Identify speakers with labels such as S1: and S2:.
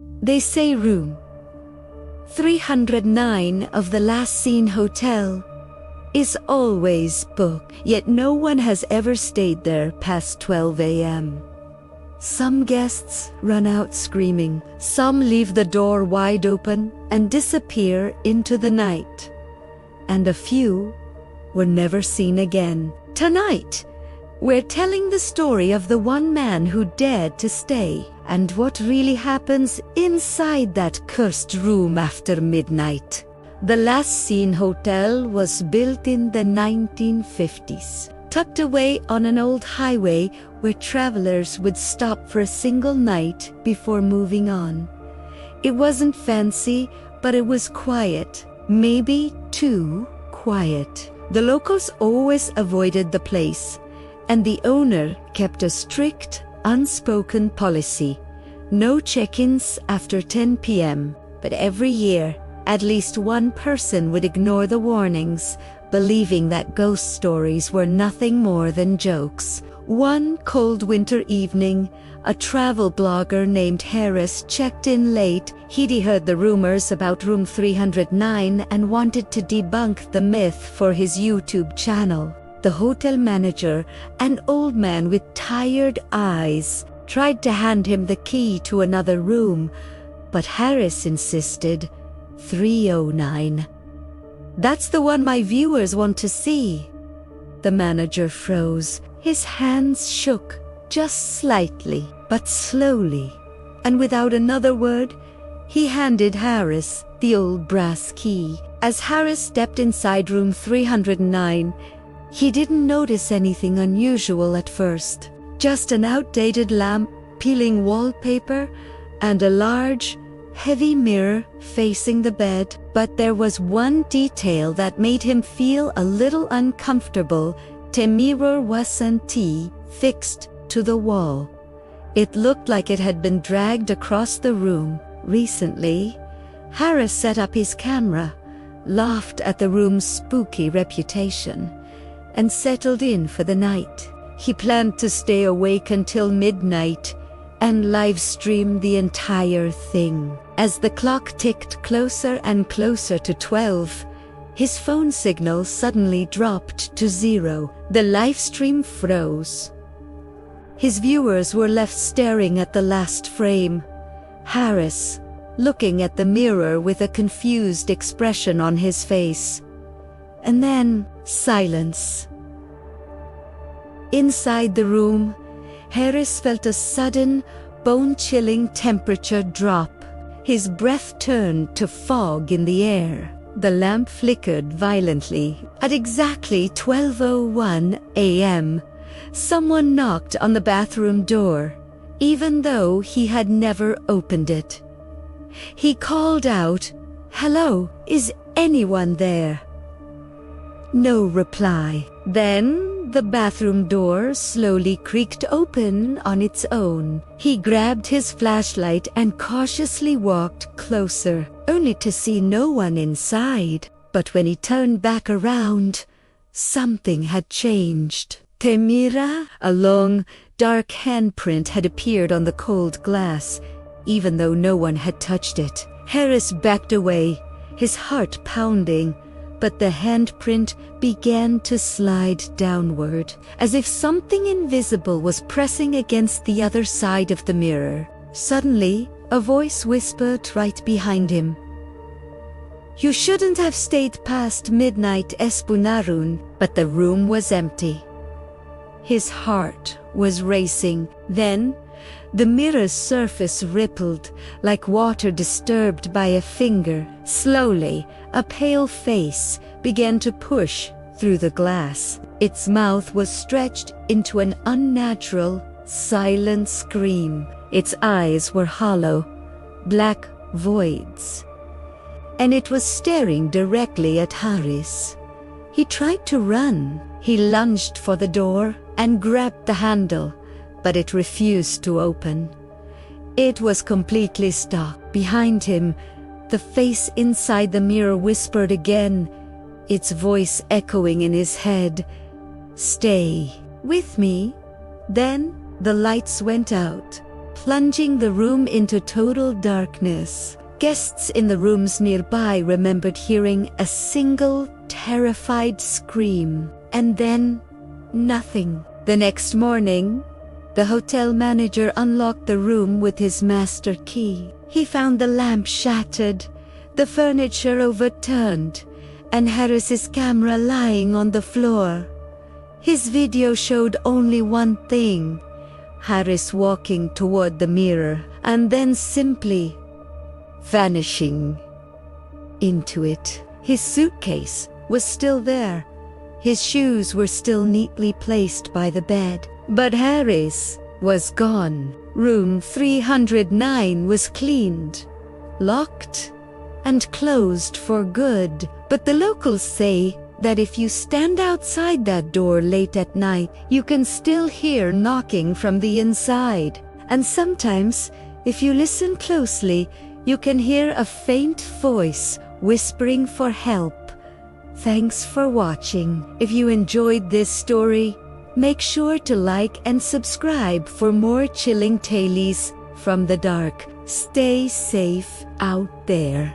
S1: They say room 309 of the Last Seen Hotel is always booked, yet no one has ever stayed there past 12 a.m. Some guests run out screaming, some leave the door wide open and disappear into the night, and a few were never seen again. Tonight, we're telling the story of the one man who dared to stay, and what really happens inside that cursed room after midnight. The Last Seen Hotel was built in the 1950s, tucked away on an old highway where travelers would stop for a single night before moving on. It wasn't fancy, but it was quiet, maybe too quiet. The locals always avoided the place, and the owner kept a strict, unspoken policy: no check-ins after 10 p.m. But every year, at least one person would ignore the warnings, believing that ghost stories were nothing more than jokes. One cold winter evening, a travel blogger named Harris checked in late. He'd heard the rumors about room 309 and wanted to debunk the myth for his YouTube channel. The hotel manager, an old man with tired eyes, tried to hand him the key to another room, but Harris insisted 309. "That's the one my viewers want to see." The manager froze. His hands shook, just slightly, but slowly. And without another word, he handed Harris the old brass key. As Harris stepped inside room 309, he didn't notice anything unusual at first. Just an outdated lamp, peeling wallpaper, and a large, heavy mirror facing the bed. But there was one detail that made him feel a little uncomfortable. The mirror wasn't fixed to the wall. It looked like it had been dragged across the room recently. Harris set up his camera, laughed at the room's spooky reputation, and settled in for the night. He planned to stay awake until midnight and live-stream the entire thing. As the clock ticked closer and closer to 12, his phone signal suddenly dropped to 0. The livestream froze. His viewers were left staring at the last frame. Harris, looking at the mirror with a confused expression on his face. And then, silence. Inside the room, Harris felt a sudden, bone-chilling temperature drop. His breath turned to fog in the air. The lamp flickered violently. At exactly 12:01 a.m., someone knocked on the bathroom door, even though he had never opened it. He called out, "Hello, is anyone there?" No reply. Then the bathroom door slowly creaked open on its own. He grabbed his flashlight and cautiously walked closer, only to see no one inside. But when he turned back around, something had changed. Temira, a long, dark handprint had appeared on the cold glass, even though no one had touched it. Harris backed away, his heart pounding, but the handprint began to slide downward, as if something invisible was pressing against the other side of the mirror. Suddenly, a voice whispered right behind him, "You shouldn't have stayed past midnight, Espunarun." But the room was empty. His heart was racing. Then, the mirror's surface rippled, like water disturbed by a finger. Slowly, a pale face began to push through the glass. Its mouth was stretched into an unnatural, silent scream. Its eyes were hollow, black voids. And it was staring directly at Harris. He tried to run. He lunged for the door and grabbed the handle, but it refused to open. It was completely stuck. Behind him, the face inside the mirror whispered again, its voice echoing in his head, "Stay with me." Then the lights went out, plunging the room into total darkness. Guests in the rooms nearby remembered hearing a single, terrified scream, and then nothing. The next morning, the hotel manager unlocked the room with his master key. He found the lamp shattered, the furniture overturned, and Harris's camera lying on the floor. His video showed only one thing: Harris walking toward the mirror and then simply vanishing into it. His suitcase was still there. His shoes were still neatly placed by the bed. But Harris was gone. Room 309 was cleaned, locked, and closed for good. But the locals say that if you stand outside that door late at night, you can still hear knocking from the inside. And sometimes, if you listen closely, you can hear a faint voice whispering for help. Thanks for watching. If you enjoyed this story, make sure to like and subscribe for more chilling tales from the dark. Stay safe out there.